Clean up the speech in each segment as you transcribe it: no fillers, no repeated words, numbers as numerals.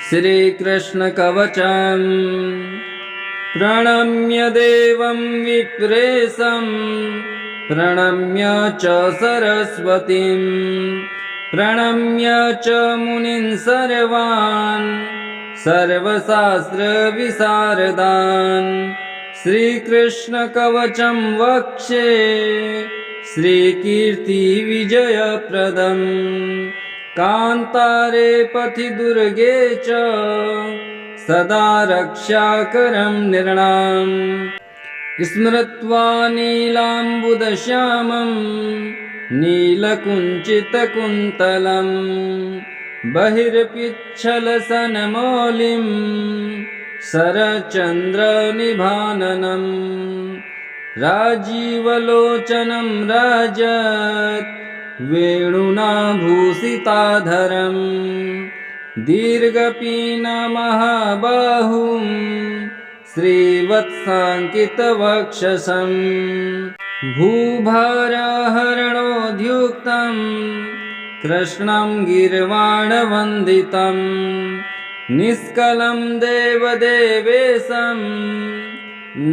श्रीकृष्णकवचम् प्रणम्य देवं विप्रेशं प्रणम्य च सरस्वतीं प्रणम्य च मुनीन् सर्वान् सर्वशास्त्रविशारदान् श्रीकृष्णकवचं वक्ष्ये श्रीकीर्तिविजयप्रदम् कान्तारे पथि दुर्गे च सदा रक्षाकरं नृणाम् स्मृत्वा नीलाम्बुदश्यामं नीलकुञ्चितकुन्तलं बहिर्पिच्छलसन्मौलिं शरच्चन्द्रनिभाननं राजीवलोचनं राजत् वेणुना भूषिताधरं दीर्घपीनमहाबाहुं श्रीवत्साङ्कितवक्षसं भूभारहरणोद्युक्तं कृष्णं गीर्वाणवन्दितं निष्कलं देवदेवेशं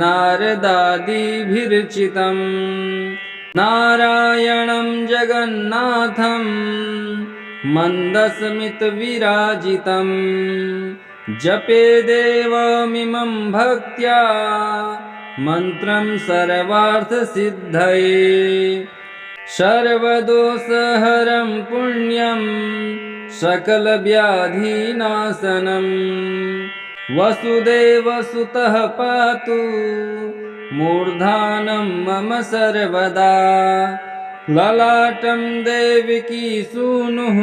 नारदादिभिर्चितम् नारायणं जगन्नाथं मन्दस्मितविराजितं जपे देवमिमं भक्त्या मन्त्रं सर्वार्थसिद्धये सर्वदोषहरं पुण्यं सकलव्याधिनाशनं वसुदेवसुतः पातु मूर्धानं मम सर्वदा ललाटं देवकी सूनुः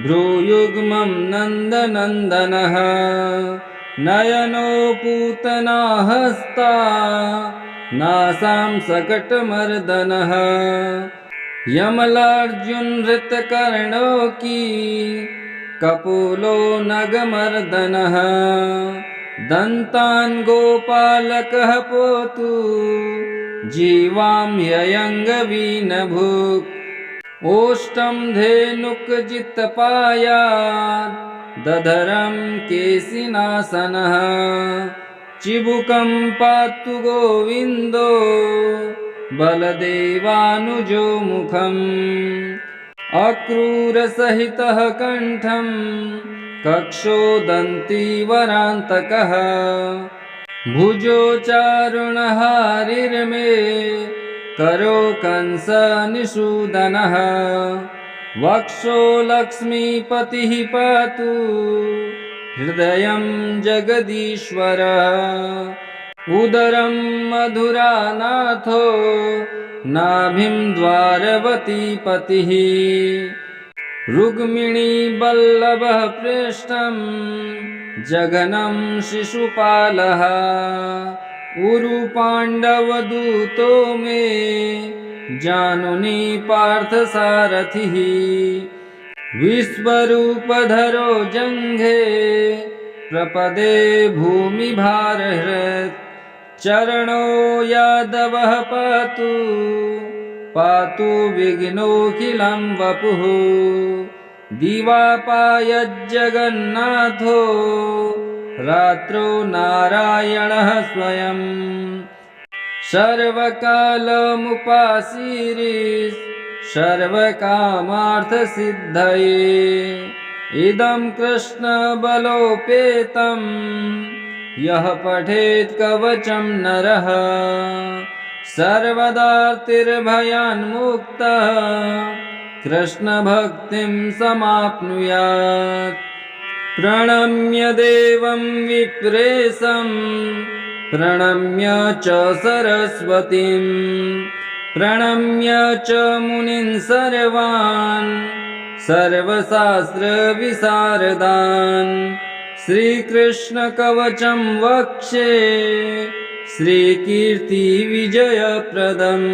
भ्रूयुग्मं नन्दनन्दनः नयनो पूतना हस्ता नासां सकटमर्दनः यमलार्जुनहृतकर्णो की कपोलो नगमर्दनः दन्तान् गोपालकः पोतु जीवां ययङ्गवीनभुक् ओष्टं धेनुकजित्पायात् दधरं केशिनाशनः चिबुकं पातु गोविन्दो बलदेवानुजो मुखम् अक्रूरसहितः कण्ठं कक्षोदन्तीवरान्तकः भुजो चारुणहारिर्मे करो कंसनिषूदनः वक्षो लक्ष्मीपतिः पातु हृदयं जगदीश्वर उदरं मधुरानाथो नाभिं द्वारवतीपतिः रुक्मिणीवल्लभः प्रेष्ठं जघनं शिशुपालः उरुपाण्डवदूतो मे जानुनी पार्थसारथिः विश्वरूपधरो जङ्घे प्रपदे भूमिभारहृत् चरणो यादवः पातु पातु विघ्नोऽखिलं वपुः दिवापायज्जगन्नाथो रात्रौ नारायणः स्वयं सर्वकालमुपासीरिस् सर्वकामार्थसिद्धये इदं कृष्णबलोपेतं यः पठेत् कवचं नरः सर्वदार्तिर्भयान्मुक्तः कृष्णभक्तिं समाप्नुयात् प्रणम्य देवं विप्रेशं प्रणम्य च सरस्वतीं प्रणम्य च मुनीन् सर्वान् सर्वशास्त्रविशारदान् श्रीकृष्णकवचं वक्ष्ये श्रीकीर्तिविजयप्रदम्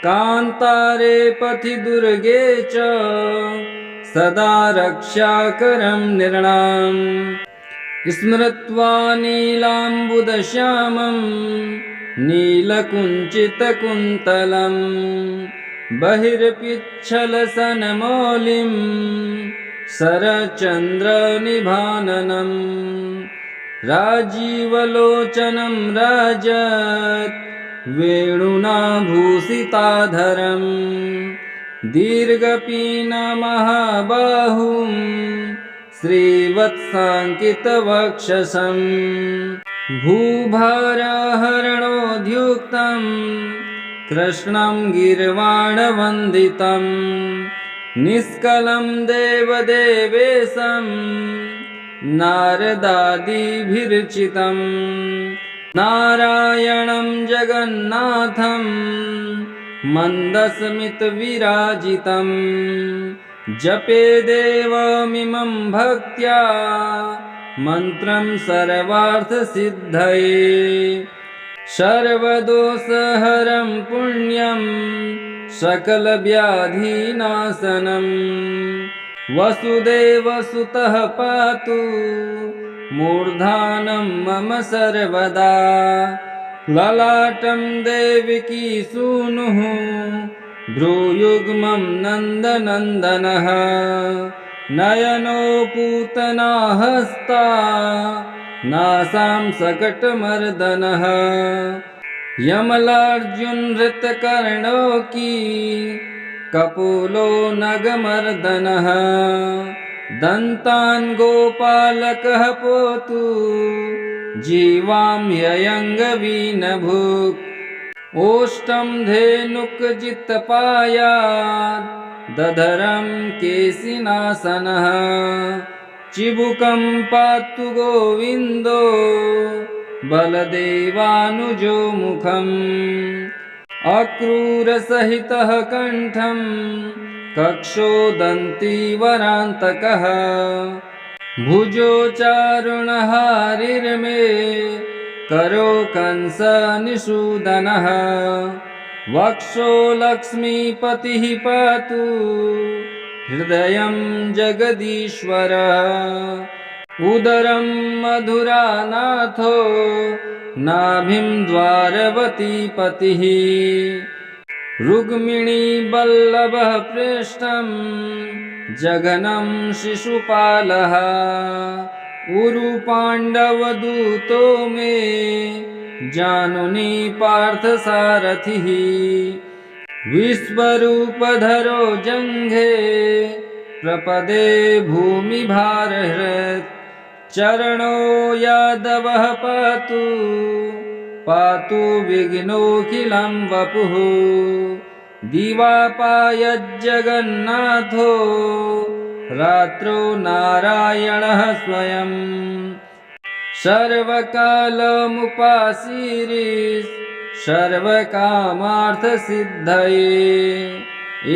कान्तारे पथि दुर्गे च सदा रक्षाकरं नृणाम् स्मृत्वा नीलाम्बुदश्यामं नीलकुञ्चितकुन्तलं बहिर्पिच्छलसन्मौलिं शरच्चन्द्रनिभाननम् राजीवलोचनं राजत् वेणुना भूषिताधरम् दीर्घपीनमहाबाहुं श्रीवत्साङ्कितवक्षसम् भूभारहरणोद्युक्तं कृष्णं गीर्वाणवन्दितं निष्कलं देवदेवेशं नारदादिभिर्चितं नारायणं जगन्नाथं मन्दस्मितविराजितं जपे देवमिमं भक्त्या मन्त्रं सर्वार्थसिद्धये सर्वदोषहरं पुण्यं सकलव्याधिनाशनं वसुदेवसुतः पातु मूर्धानं मम सर्वदा ललाटं देवकी सूनुः भ्रूयुग्मं नन्दनन्दनः नयनो पूतना हस्ता नासां सकटमर्दनः यमलार्जुनहृतकर्णो की कपोलो नगमर्दनः दन्तान् गोपालकः पोतु जीवां ययङ्गवीनभुक् ओष्टं धेनुकजित्पायात् दधरं केशिनाशनः चिबुकं पातु गोविन्दो बलदेवानुजो मुखम् अक्रूरसहितः कण्ठं कक्षोदन्तीवरान्तकः भुजो चारुणहारिर्मे करो कंसनिषूदनः वक्षो लक्ष्मीपतिः पातु हृदयं जगदीश्वरः उदरं मधुरानाथो नाभिं द्वारवतीपतिः रुक्मिणीवल्लभः प्रेष्ठं जघनं शिशुपालः उरुपाण्डवदूतो मे जानुनी पार्थसारथिः विश्वरूपधरो जङ्घे प्रपदे भूमिभारहृत् चरणो यादवः पातु पातु विघ्नोऽखिलं वपुः दिवापायज्जगन्नाथो रात्रौ नारायणः स्वयं सर्वकालमुपासीरिस् सर्वकामार्थसिद्धये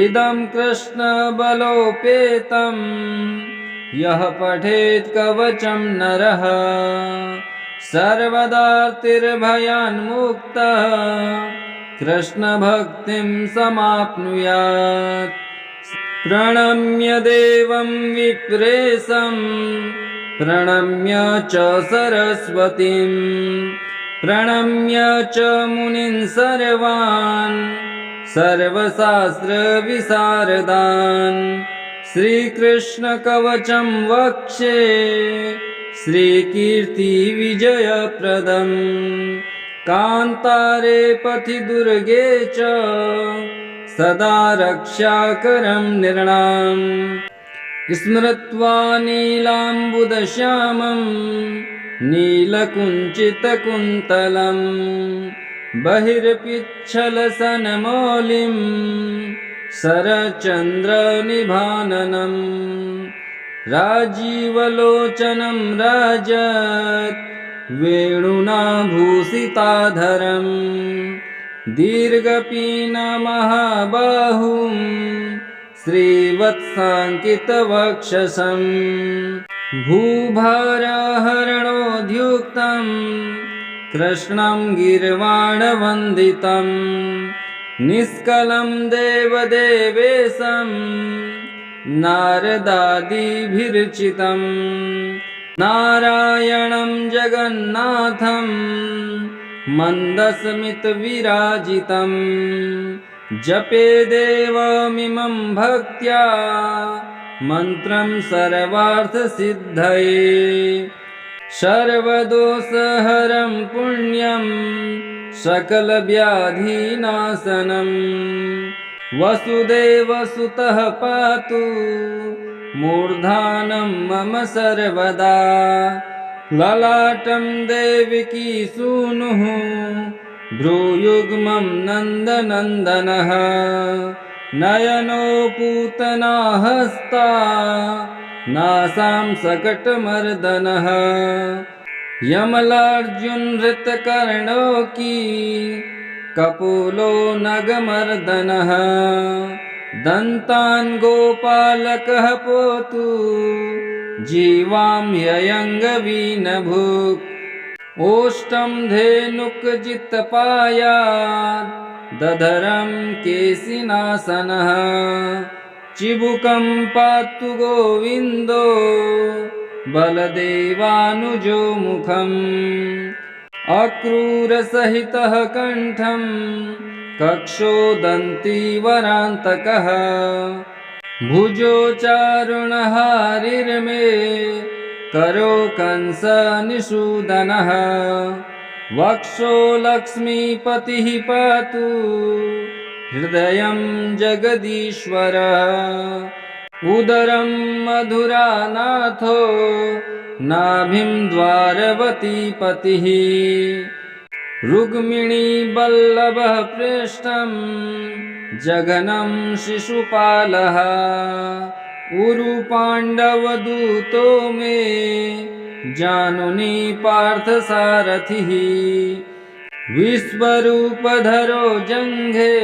इदं कृष्णबलोपेतं यः पठेत् कवचं नरः सर्वदार्तिर्भयान्मुक्तः कृष्णभक्तिं समाप्नुयात् प्रणम्य देवं विप्रेशं प्रणम्य च सरस्वतीं प्रणम्य च मुनीन् सर्वान् सर्वशास्त्रविशारदान् श्रीकृष्णकवचं वक्षे श्रीकीर्तिविजयप्रदम् कान्तारे पथि दुर्गे च सदा रक्षाकरं नृणाम् स्मृत्वा नीलाम्बुदश्यामं नीलकुञ्चितकुन्तलं बहिर्पिच्छलसन्मौलिं शरच्चन्द्रनिभाननम् राजीवलोचनं राजत् वेणुना भूषिताधरम् दीर्घपीनमहाबाहुं श्रीवत्साङ्कितवक्षसं भूभारहरणोद्युक्तं कृष्णं गीर्वाणवन्दितं निष्कलं देवदेवेशं नारदादिभिर्चितं नारायणं जगन्नाथं मन्दस्मितविराजितं जपे देवमिमं भक्त्या मन्त्रं सर्वार्थसिद्धये सर्वदोषहरं पुण्यं सकलव्याधिनाशनं वसुदेवसुतः पातु मूर्धानं मम सर्वदा ललाटं देवकी सूनुः भ्रूयुग्मं नन्दनन्दनः नयनो पूतना हस्ता नासां सकटमर्दनः यमलार्जुनहृतकर्णो की कपोलो नगमर्दनः दन्तान् गोपालकः पोतु जीवां ययङ्गवीनभुक् ओष्टं धेनुकजित्पायात् दधरं केशिनाशनः चिबुकं पातु गोविन्दो बलदेवानुजो मुखम् अक्रूरसहितः कण्ठं कक्षोदन्तीवरान्तकः भुजो चारुणहारिर्मे करो कंसनिषूदनः वक्षो लक्ष्मीपतिः पातु हृदयं जगदीश्वर उदरं मधुरानाथो नाभिं द्वारवतीपतिः रुक्मिणीवल्लभः प्रेष्ठं जघनं शिशुपालः उरुपाण्डवदूतो मे जानुनी पार्थसारथिः विश्वरूपधरो जङ्घे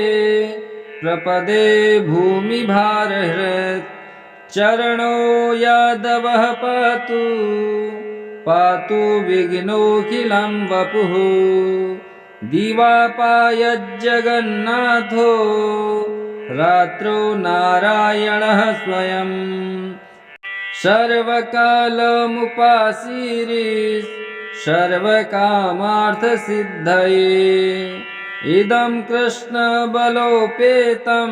प्रपदे भूमिभारहृत् चरणो यादवः पातु पातु विघ्नोऽखिलं वपुः दिवापायज्जगन्नाथो रात्रौ नारायणः स्वयं सर्वकालमुपासीरिस् सर्वकामार्थसिद्धये इदं कृष्णबलोपेतं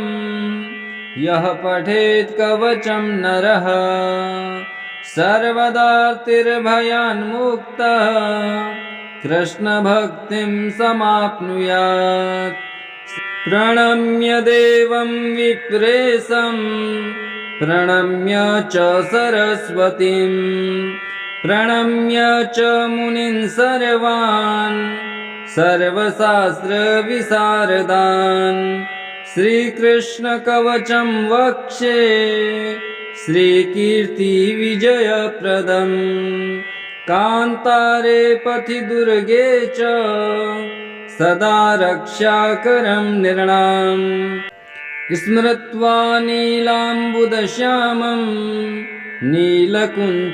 यः पठेत् कवचं नरः सर्वदार्तिर्भयान्मुक्तः कृष्णभक्तिं समाप्नुयात् प्रणम्य देवं विप्रेशं प्रणम्य च सरस्वतीं प्रणम्य च मुनीन् सर्वान् सर्वशास्त्रविशारदान् श्रीकृष्णकवचं वक्षे श्रीकीर्तिविजयप्रदम् कान्तारे पथि दुर्गे च सदा रक्षाकरं नृणाम् स्मृत्वा नीलाम्बुदश्यामं नीलकुञ्चितकुन्तलं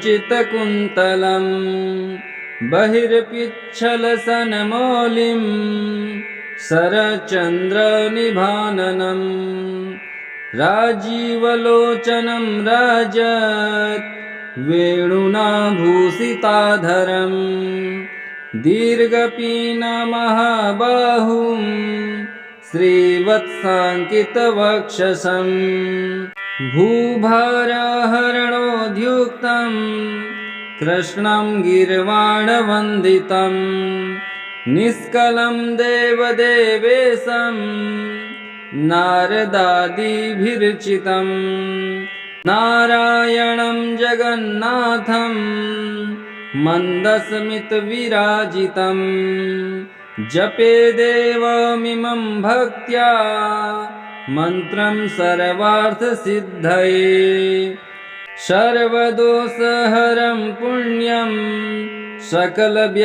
बहिर्पिच्छलसन्मौलिं शरच्चन्द्रनिभाननं राजीवलोचनं राजत् वेणुना भूषिताधरं दीर्घपीनमहाबाहुं श्रीवत्साङ्कितवक्षसं भूभारहरणोद्युक्तं कृष्णं गीर्वाणवन्दितं निष्कलं देवदेवेशं नारदादिभिर्चितं नारायणं जगन्नाथं मन्दस्मितविराजितं जपे देवमिमं भक्त्या मन्त्रं सर्वार्थसिद्धये सर्वदोषहरं पुण्यं सकलव्याधिनाशनं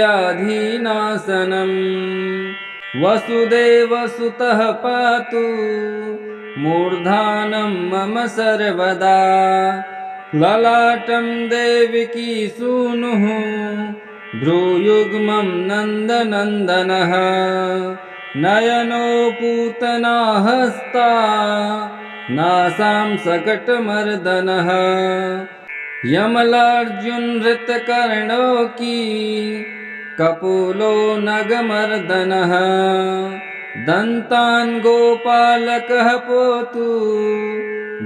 वसुदेवसुतः पातु मूर्धानं मम सर्वदा ललाटं देवकी सूनुः भ्रूयुग्मं नन्दनन्दनः नयनो पूतना हस्ता नासां सकटमर्दनः यमलार्जुनहृतकर्णो की कपोलो नगमर्दनः दन्तान् गोपालकः पोतु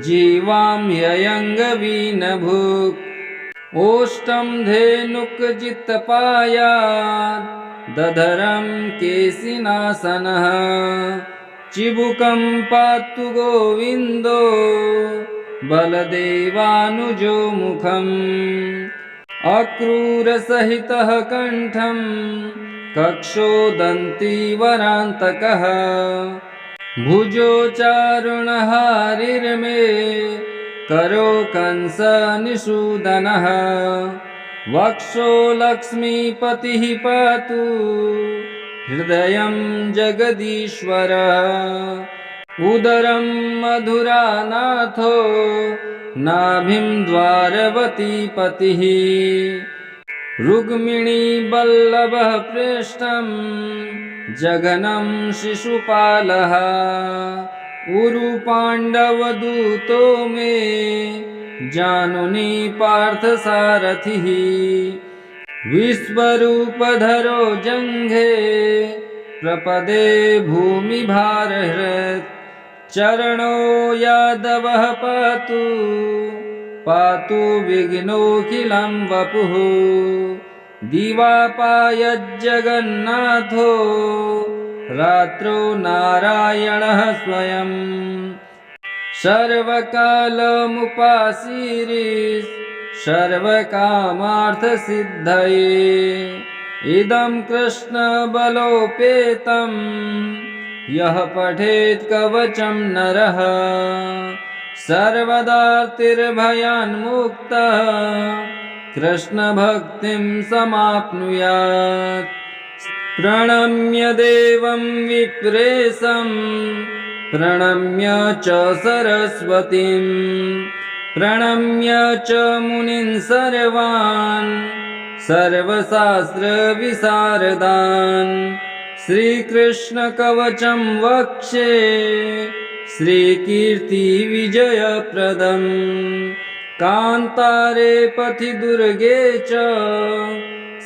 जीवाम्ययङ्गवीनभुक् ओष्टं धेनुकजित्पायात् दधरं केशिनासनः चिबुकं पातु गोविन्दो बलदेवानुजो मुखम् अक्रूरसहितः कण्ठं कक्षोदन्तीवरान्तकः भुजो चारुणहारिर्मे करो कंसनिषूदनः वक्षो लक्ष्मीपतिः पातु हृदयं जगदीश्वर उदरं मधुरानाथो नाभिं द्वारवतीपतिः रुक्मिणीवल्लभः प्रेष्ठं जघनं शिशुपालः उरुपाण्डवदूतो मे जानुनी पार्थसारथिः विश्वरूपधरो जङ्घे प्रपदे भूमिभारहृत् चरणो यादवः पातु पातु विघ्नोऽखिलं वपुः दिवापायज्जगन्नाथो रात्रौ नारायणः स्वयं सर्वकालमुपासीरिस् सर्वकामार्थसिद्धये इदं कृष्णबलोपेतं यः पठेत् कवचं नरः सर्वदार्तिर्भयान्मुक्तः कृष्णभक्तिं समाप्नुयात् प्रणम्य देवं विप्रेशं प्रणम्य च सरस्वतीं प्रणम्य च मुनीन् सर्वान् सर्वशास्त्रविशारदान् श्रीकृष्णकवचं वक्षे श्रीकीर्तिविजयप्रदम् कान्तारे पथि दुर्गे च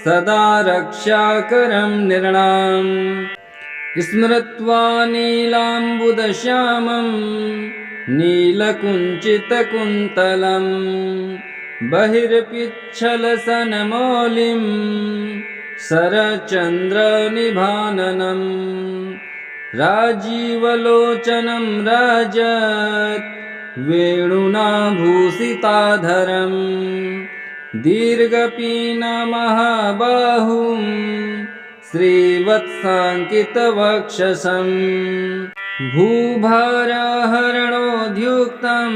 सदा रक्षाकरं नृणाम् स्मृत्वा नीलाम्बुदश्यामं नीलकुञ्चितकुन्तलं बहिर्पिच्छलसन्मौलिं शरच्चन्द्रनिभाननं राजीवलोचनं राजत् वेणुना भूषिताधरं दीर्घपीनमहाबाहुं श्रीवत्साङ्कितवक्षसं भूभारहरणोद्युक्तं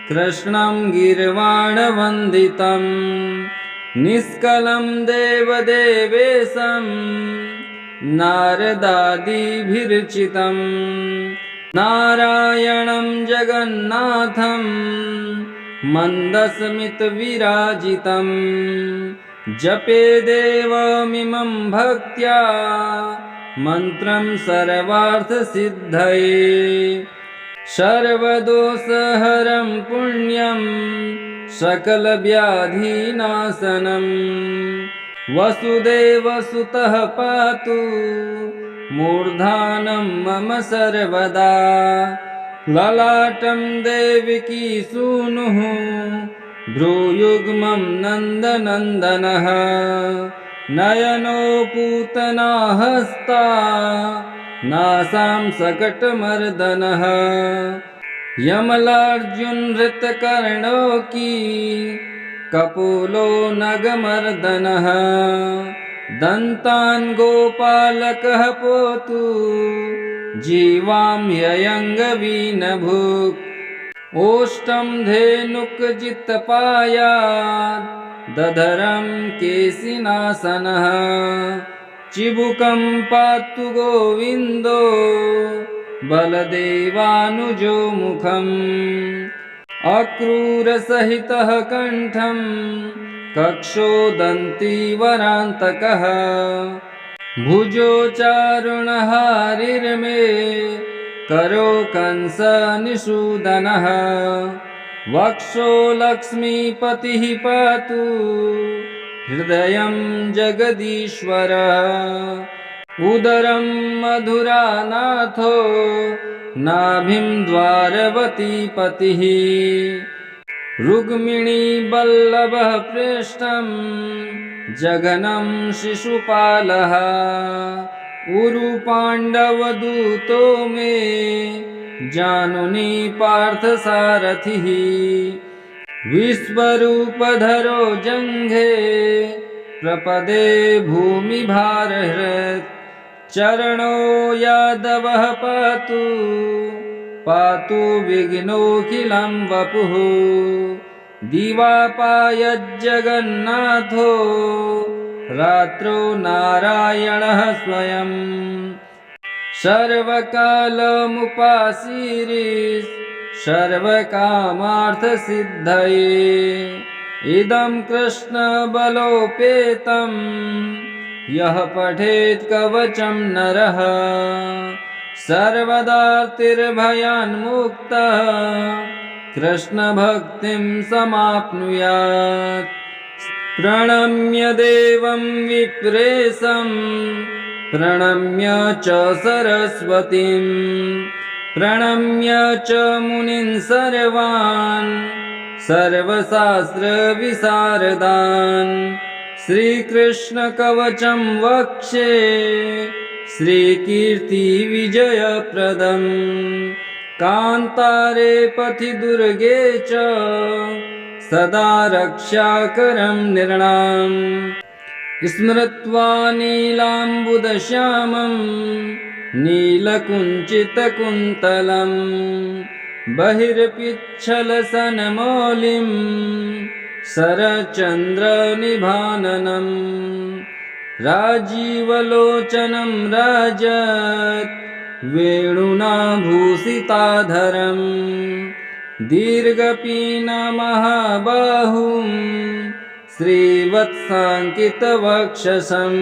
कृष्णं गीर्वाणवन्दितं निष्कलं देवदेवेशं नारदादिभिर्चितं नारायणं जगन्नाथं मन्दस्मितविराजितं जपे देवमिमं भक्त्या मन्त्रं सर्वार्थसिद्धये सर्वदोषहरं पुण्यं सकलव्याधिनाशनं वसुदेवसुतः पातु मूर्धानं मम सर्वदा ललाटं देवकी सूनुः भ्रूयुग्मं नन्दनन्दनः नयनो पूतना हस्ता नासां सकटमर्दनः यमलार्जुनहृतकर्णो की कपोलो नगमर्दनः दन्तान् गोपालकः पोतु जीवाम्ययङ्गवीनभुक् ओष्टं धेनुकजित्पायात् दधरं केशिनासनः चिबुकं पातु गोविन्दो बलदेवानुजो मुखम् अक्रूरसहितः कण्ठं कक्षोदन्तीवरान्तकः भुजो चारुणहारिर्मे करो कंसनिषूदनः वक्षो लक्ष्मीपतिः पातु हृदयं जगदीश्वर उदरं मधुरानाथो नाभिं द्वारवती पतिः रुक्मिणी वल्लभः प्रेष्ठं जघनं शिशुपालः उरुपाण्डवदूतो मे जानुनी पार्थसारथिः विश्वरूपधरो जङ्घे प्रपदे भूमिभारहृत् चरणो यादवः पातु पातु विघ्नोऽखिलं वपुः दिवापायज्जगन्नाथो रात्रौ नारायणः स्वयं सर्वकालमुपासीरिस् सर्वकामार्थसिद्धये इदं कृष्णबलोपेतं यः पठेत् कवचं नरः सर्वदार्तिर्भयान्मुक्तः कृष्णभक्तिं समाप्नुयात् प्रणम्य देवं विप्रेशं प्रणम्य च सरस्वतीं प्रणम्य च मुनीन् सर्वान् सर्वशास्त्रविशारदान् श्रीकृष्णकवचं वक्षे श्रीकीर्तिविजयप्रदम् कान्तारे पथि दुर्गे च सदा रक्षाकरं नृणाम् स्मृत्वा नीलाम्बुदश्यामं नीलकुञ्चितकुन्तलं बहिर्पिच्छलसन्मौलिं शरच्चन्द्रनिभाननम् राजीवलोचनं राजत् वेणुना भूषिताधरम् दीर्घपीनमहाबाहुं श्रीवत्साङ्कितवक्षसं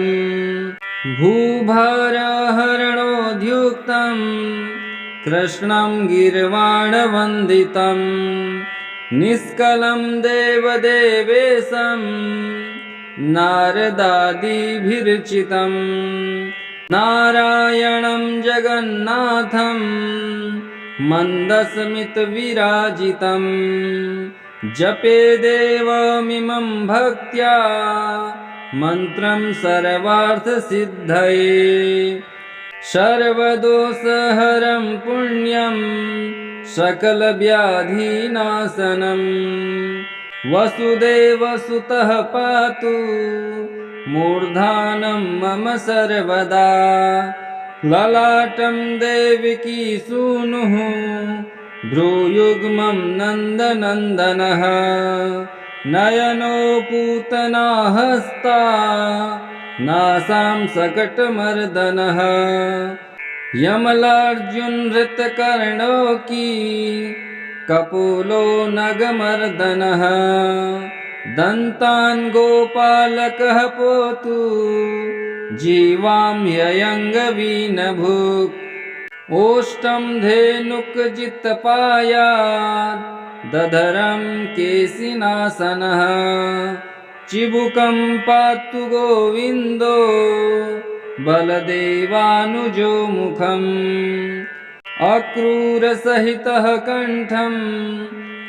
भूभारहरणोद्युक्तं कृष्णं गीर्वाणवन्दितं निष्कलं देवदेवेशं नारदादिभिर्चितं नारायणं जगन्नाथं मन्दस्मितविराजितं जपे देवमिमं भक्त्या मन्त्रं सर्वार्थसिद्धये सर्वदोषहरं पुण्यं सकलव्याधिनाशनं वसुदेवसुतः पातु मूर्धानं मम सर्वदा ललाटं देवकी सूनुः भ्रूयुग्मं नन्दनन्दनः नयनो पूतना हस्ता नासां सकटमर्दनः यमलार्जुनहृतकर्णो की कपोलो नगमर्दनः दन्तान् गोपालकः पोतु जीवां ययङ्गवीनभुक् ओष्टं धेनुकजित्पायात् दधरं केशिनाशनः चिबुकं पातु गोविन्दो बलदेवानुजो मुखम् अक्रूरसहितः कण्ठं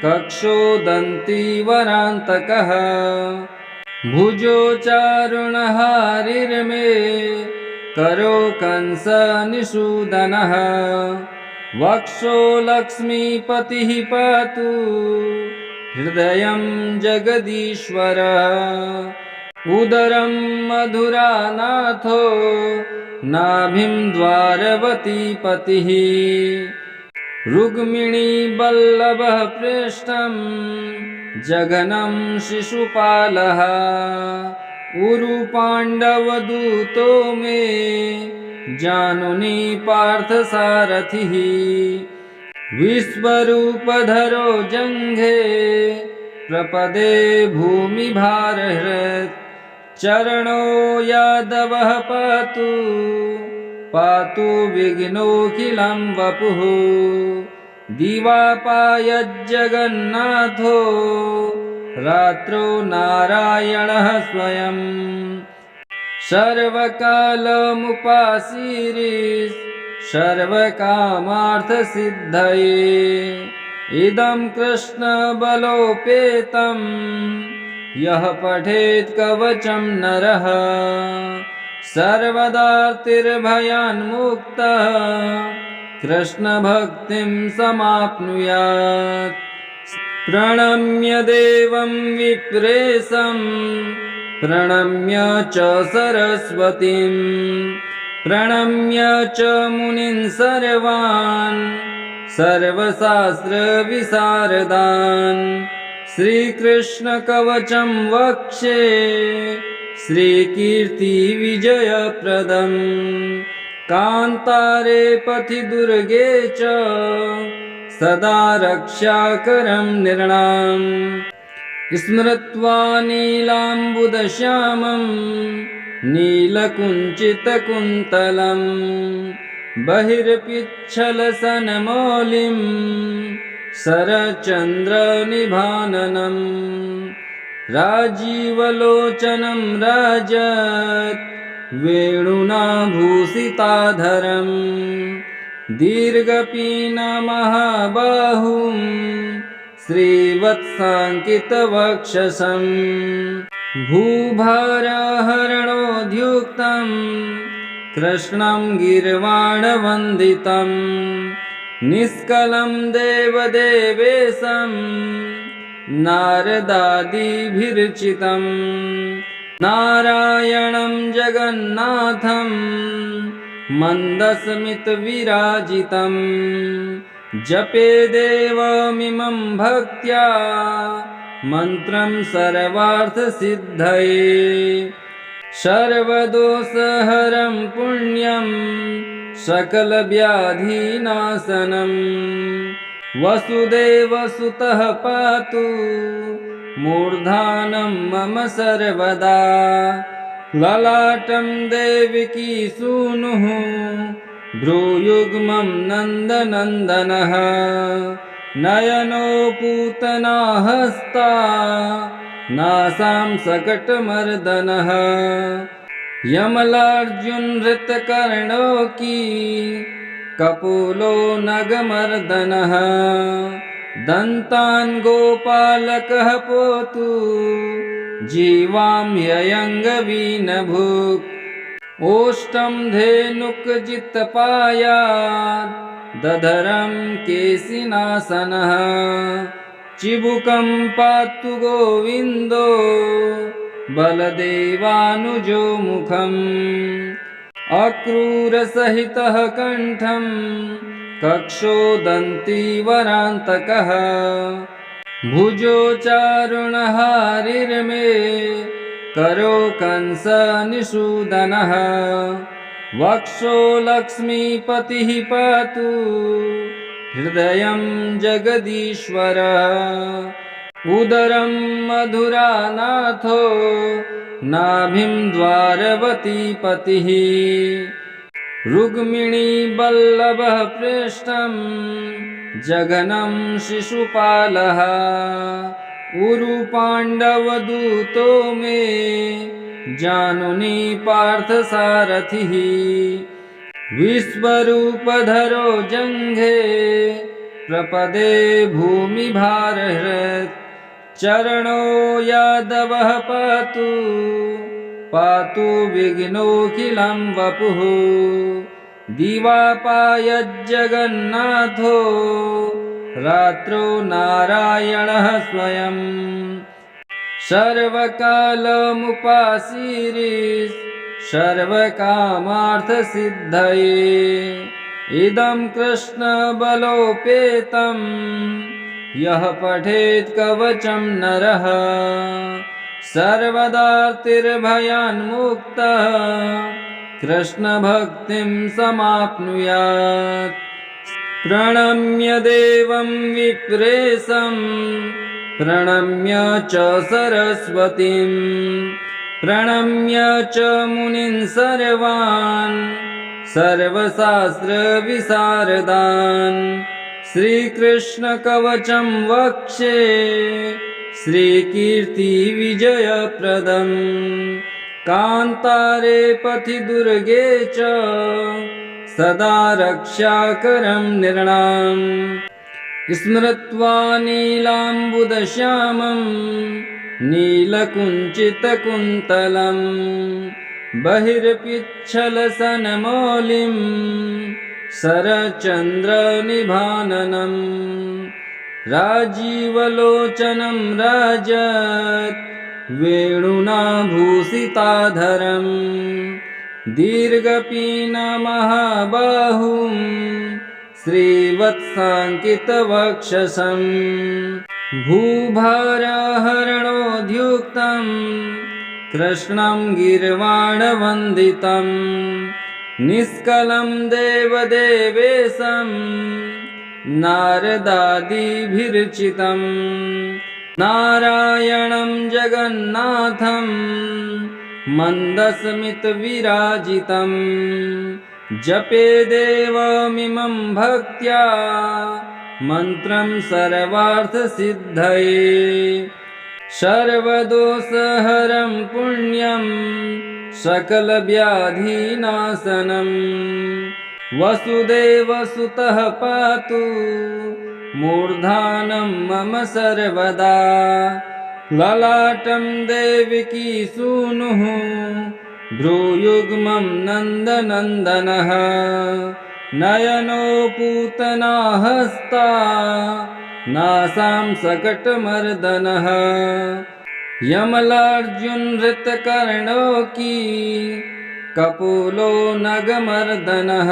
कक्षोदन्तीवरान्तकः भुजो चारुणहारिर्मे करो कंसनिषूदनः वक्षो लक्ष्मीपतिः पातु हृदयं जगदीश्वर उदरं मधुरानाथो नाभिं द्वारवती पतिः रुक्मिणी वल्लभः प्रेष्ठं जघनं शिशुपालः उरुपाण्डवदूतो मे जानुनी पार्थसारथिः विश्वरूपधरो जङ्घे प्रपदे भूमिभारहृत् चरणो यादवः पातु पातु विघ्नोऽखिलं वपुः दिवापायज्जगन्नाथो रात्रौ नारायणः स्वयं सर्वकालमुपासीरिस् सर्वकामार्थसिद्धये इदं कृष्णबलोपेतं यः पठेत् कवचं नरः सर्वदार्तिर्भयान्मुक्तः कृष्णभक्तिं समाप्नुयात् प्रणम्य देवं विप्रेशं प्रणम्य च सरस्वतीं प्रणम्य च मुनीन् सर्वान् सर्वशास्त्रविशारदान् श्रीकृष्णकवचं वक्ष्ये श्रीकीर्तिविजयप्रदम् कान्तारे पथि दुर्गे च सदा रक्षाकरं नृणाम् स्मृत्वा नीलाम्बुदश्यामं नीलकुञ्चितकुन्तलं बहिर्पिच्छलसन्मौलिं शरच्चन्द्रनिभाननम् राजीवलोचनं राजत् वेणुना भूषिताधरम् दीर्घपीनमहाबाहुं श्रीवत्साङ्कितवक्षसं भूभारहरणोद्युक्तं कृष्णं गीर्वाणवन्दितं निष्कलं देवदेवेशं नारदादिभिर्चितं नारायणं जगन्नाथं मन्दस्मितविराजितं जपे देवमिमं भक्त्या मन्त्रं सर्वार्थसिद्धये सर्वदोषहरं पुण्यं सकलव्याधिनाशनं वसुदेवसुतः पातु मूर्धानं मम सर्वदा ललाटं देवकी सूनुः भ्रूयुग्मं नन्दनन्दनः नयनो पूतना हस्ता नासां सकटमर्दनः यमलार्जुनहृतकर्णो की कपोलो नगमर्दनः दन्तान् गोपालकः पोतु जीवां ययङ्गवीनभुक् ओष्टं धेनुकजित्पायात् दधरं केशिनाशनः चिबुकं पातु गोविन्दो बलदेवानुजो मुखम् अक्रूरसहितः कण्ठं कक्षोदन्तीवरान्तकः भुजोचारुणहारिर्मे करो कंसनिषूदनः वक्षो लक्ष्मीपतिः पातु हृदयं जगदीश्वरः उदरं मधुरानाथो नाभिं द्वारवतीपतिः रुक्मिणीवल्लभः प्रेष्ठं जघनं शिशुपालः उरुपाण्डवदूतो मे जानुनी पार्थसारथिः विश्वरूपधरो जङ्घे प्रपदे भूमिभारहृत् चरणो यादवः पातु पातु विघ्नोऽखिलं वपुः दिवापायज्जगन्नाथो रात्रौ नारायणः स्वयं सर्वकालमुपासीरिस् सर्वकामार्थसिद्धये इदं कृष्णबलोपेतं यः पठेत् कवचं नरः सर्वदार्तिर्भयान्मुक्तः कृष्णभक्तिं समाप्नुयात् प्रणम्य देवं विप्रेशं प्रणम्य च सरस्वतीं प्रणम्य च मुनीन् सर्वान् सर्वशास्त्रविशारदान् श्रीकृष्णकवचं वक्ष्ये श्रीकीर्तिविजयप्रदम् कान्तारे पथि दुर्गे च सदा रक्षाकरं नृणाम् स्मृत्वा नीलाम्बुदश्यामं नीलकुञ्चितकुन्तलं बहिर्पिच्छलसन्मौलिं शरच्चन्द्रनिभाननं राजीवलोचनं राजत् वेणुना भूषिताधरं दीर्घपीनमहाबाहुं श्रीवत्साङ्कितवक्षसं भूभारहरणोद्युक्तं कृष्णं गीर्वाणवन्दितं निष्कलं देवदेवेशं नारदादिभिर्चितं नारायणं जगन्नाथं मन्दस्मितविराजितं जपे देवमिमं भक्त्या मन्त्रं सर्वार्थसिद्धये सर्वदोषहरं पुण्यं सकलव्याधिनाशनं वसुदेवसुतः पातु मूर्धानं मम सर्वदा ललाटं देवकी सूनुः भ्रूयुग्मं नन्दनन्दनः नयनो पूतना हस्ता नासां सकटमर्दनः यमलार्जुनहृतकर्णो की कपोलो नगमर्दनः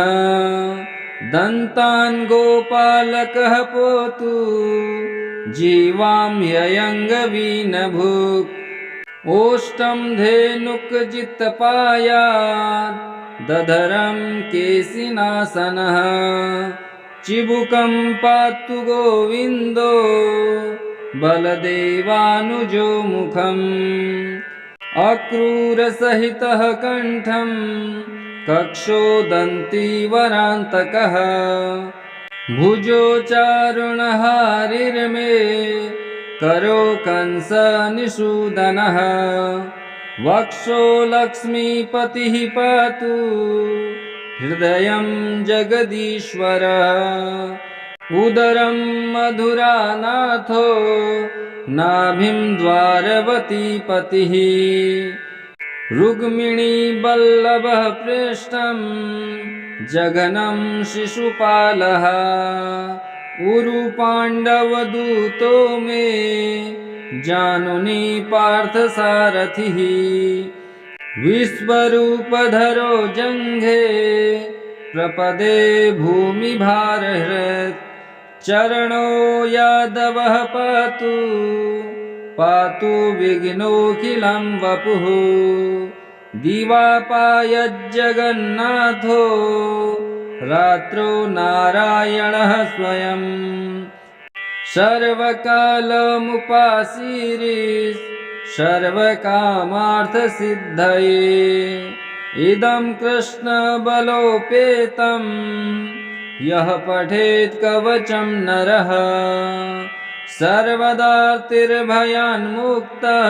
दन्तान् गोपालकः पोतु जीवां ययङ्गवीनभुक् ओष्टं धेनुकजित्पायात् दधरं केशिनाशनः चिबुकं पातु गोविन्दो बलदेवानुजो मुखम् अक्रूरसहितः कण्ठं कक्षोदन्तीवरान्तकः भुजो चारुणहारिर्मे करो कंसनिषूदनः वक्षो लक्ष्मीपतिः पातु हृदयं जगदीश्वर उदरं मधुरानाथो नाभिं द्वारवतीपतिः रुक्मिणीवल्लभः प्रेष्ठं जघनं शिशुपालः उरुपाण्डवदूतो मे जानुनी पार्थसारथिः विश्वरूपधरो जङ्घे प्रपदे भूमिभारहृत् चरणो यादवः पातु पातु विघ्नोऽखिलं वपुः दिवापायज्जगन्नाथो रात्रौ नारायणः स्वयं सर्वकालमुपासीरिस् सर्वकामार्थसिद्धये इदं कृष्णबलोपेतं यः पठेत् कवचं नरः सर्वदार्तिर्भयान्मुक्तः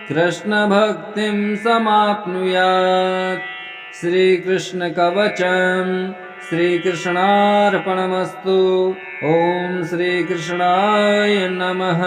कृष्णभक्तिं समाप्नुयात् श्रीकृष्णकवचं श्रीकृष्णार्पणमस्तु। ॐ श्रीकृष्णाय नमः।